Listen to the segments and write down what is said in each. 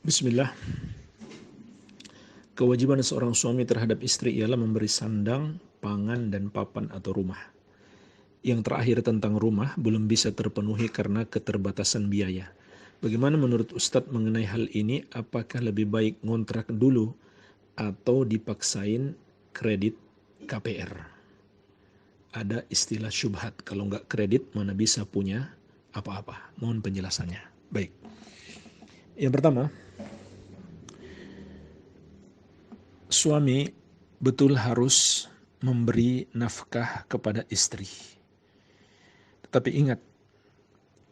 Bismillah. Kewajiban seorang suami terhadap istri ialah memberi sandang, pangan, dan papan atau rumah. Yang terakhir tentang rumah belum bisa terpenuhi karena keterbatasan biaya. Bagaimana menurut Ustadz mengenai hal ini? Apakah lebih baik ngontrak dulu atau dipaksain kredit KPR? Ada istilah syubhat, kalau nggak kredit mana bisa punya apa-apa. Mohon penjelasannya. Baik. Yang pertama, suami betul harus memberi nafkah kepada istri. Tetapi ingat,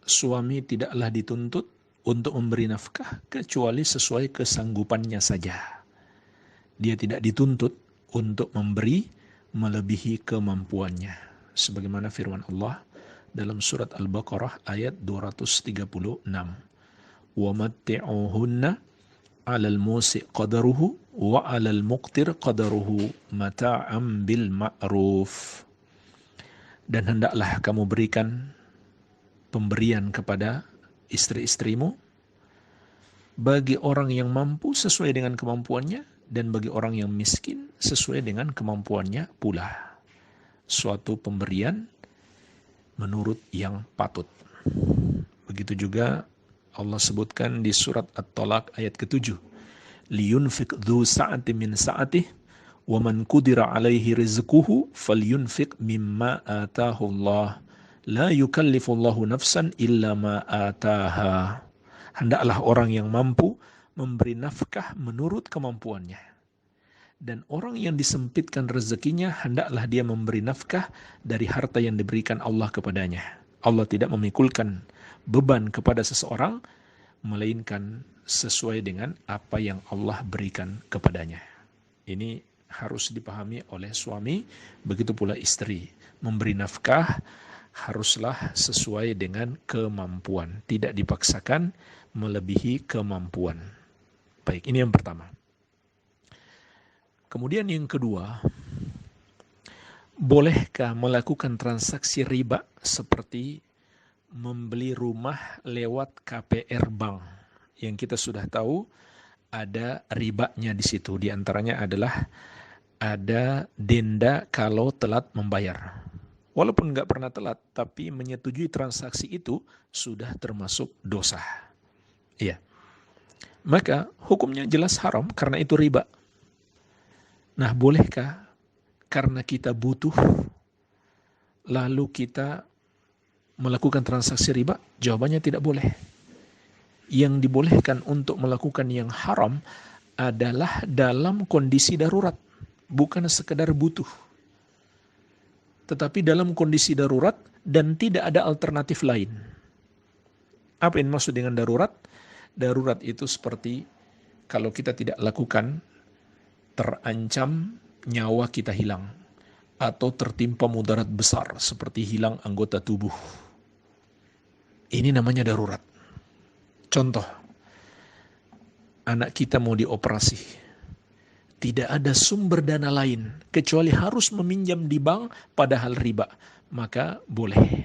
suami tidaklah dituntut untuk memberi nafkah kecuali sesuai kesanggupannya saja. Dia tidak dituntut untuk memberi melebihi kemampuannya. Sebagaimana firman Allah dalam surat Al-Baqarah ayat 236. وَمَتِّعُوهُنَّ عَلَى الْمُوسِعِ قَدَرُهُ وَعَلَى الْمُقْتِرِ قَدَرُهُ مَتَاعًا بِالْمَعْرُوفِ. Dan hendaklah kamu berikan pemberian kepada istri-istrimu bagi orang yang mampu sesuai dengan kemampuannya dan bagi orang yang miskin sesuai dengan kemampuannya pula. Suatu pemberian menurut yang patut. Begitu juga Allah sebutkan di surat At-Talaq ayat ke-7. Liyunfiq dhu sa'ati min sa'atih wa man qudira alaihi rizquhu falyunfiq mimma atahu Allah. La yukallifullahu nafsan illa ma ataha. Hendaklah orang yang mampu memberi nafkah menurut kemampuannya. Dan orang yang disempitkan rezekinya, hendaklah dia memberi nafkah dari harta yang diberikan Allah kepadanya. Allah tidak memikulkan beban kepada seseorang, melainkan sesuai dengan apa yang Allah berikan kepadanya. Ini harus dipahami oleh suami, begitu pula istri. Memberi nafkah haruslah sesuai dengan kemampuan, tidak dipaksakan melebihi kemampuan. Baik, ini yang pertama. Kemudian yang kedua, bolehkah melakukan transaksi riba seperti membeli rumah lewat KPR bank? Yang kita sudah tahu ada ribanya di situ. Di antaranya adalah ada denda kalau telat membayar. Walaupun nggak pernah telat, tapi menyetujui transaksi itu sudah termasuk dosa. Iya. Maka hukumnya jelas haram karena itu riba. Nah, bolehkah karena kita butuh lalu kita melakukan transaksi riba? Jawabannya tidak boleh. Yang dibolehkan untuk melakukan yang haram adalah dalam kondisi darurat, bukan sekedar butuh. Tetapi dalam kondisi darurat dan tidak ada alternatif lain. Apa yang maksud dengan darurat? Darurat itu seperti kalau kita tidak lakukan, terancam nyawa kita hilang, atau tertimpa mudarat besar seperti hilang anggota tubuh. Ini namanya darurat. Contoh, anak kita mau dioperasi, tidak ada sumber dana lain kecuali harus meminjam di bank padahal riba, maka boleh.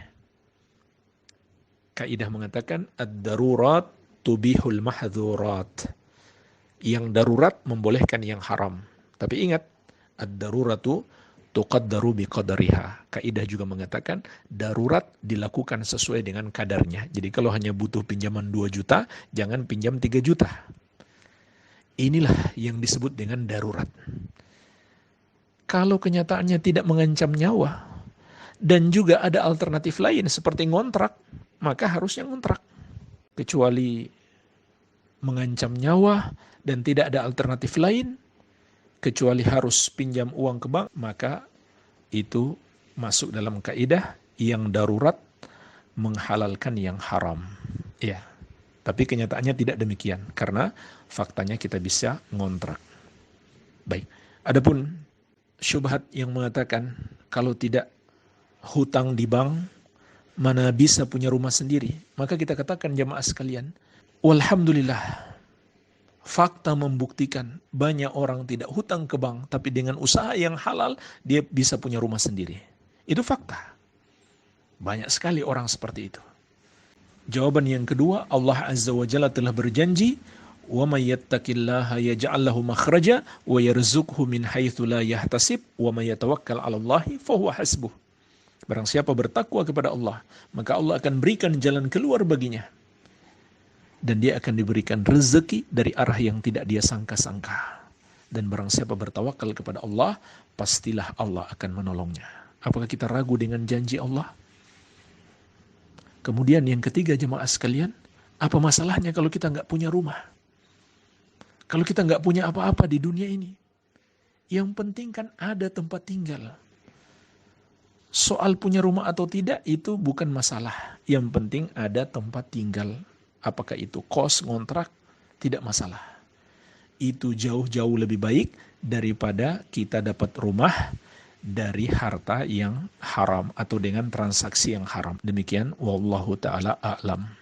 Kaidah mengatakan ad-darurat tubihul mahdzurat. Yang darurat membolehkan yang haram. Tapi ingat, ad-daruratu tuqaddaru biqadariha. Kaidah juga mengatakan darurat dilakukan sesuai dengan kadarnya. Jadi kalau hanya butuh pinjaman 2 juta, jangan pinjam 3 juta. Inilah yang disebut dengan darurat. Kalau kenyataannya tidak mengancam nyawa dan juga ada alternatif lain seperti ngontrak, maka harusnya ngontrak. Kecuali mengancam nyawa dan tidak ada alternatif lain, kecuali harus pinjam uang ke bank, maka itu masuk dalam kaidah yang darurat menghalalkan yang haram. Ya, tapi kenyataannya tidak demikian, karena faktanya kita bisa ngontrak. Baik, adapun syubhat yang mengatakan kalau tidak hutang di bank, mana bisa punya rumah sendiri, maka kita katakan jamaah sekalian, walhamdulillah, fakta membuktikan banyak orang tidak hutang ke bank, tapi dengan usaha yang halal, dia bisa punya rumah sendiri. Itu fakta. Banyak sekali orang seperti itu. Jawaban yang kedua, Allah Azza wa Jalla telah berjanji, Wa may yattaqillaha yaj'al lahu makhraja wa yarzuqhu min haitsu la yahtasib wa may yatawakkal 'alallahi fahuwa hasbuh. Barang siapa bertakwa kepada Allah, maka Allah akan berikan jalan keluar baginya. Dan dia akan diberikan rezeki dari arah yang tidak dia sangka-sangka. Dan barang siapa bertawakal kepada Allah, pastilah Allah akan menolongnya. Apakah kita ragu dengan janji Allah? Kemudian yang ketiga, jemaah sekalian, apa masalahnya kalau kita nggak punya rumah? Kalau kita nggak punya apa-apa di dunia ini? Yang penting kan ada tempat tinggal. Soal punya rumah atau tidak itu bukan masalah. Yang penting ada tempat tinggal. Apakah itu kos, ngontrak, tidak masalah. Itu jauh-jauh lebih baik daripada kita dapat rumah dari harta yang haram atau dengan transaksi yang haram. Demikian, wallahu ta'ala a'lam.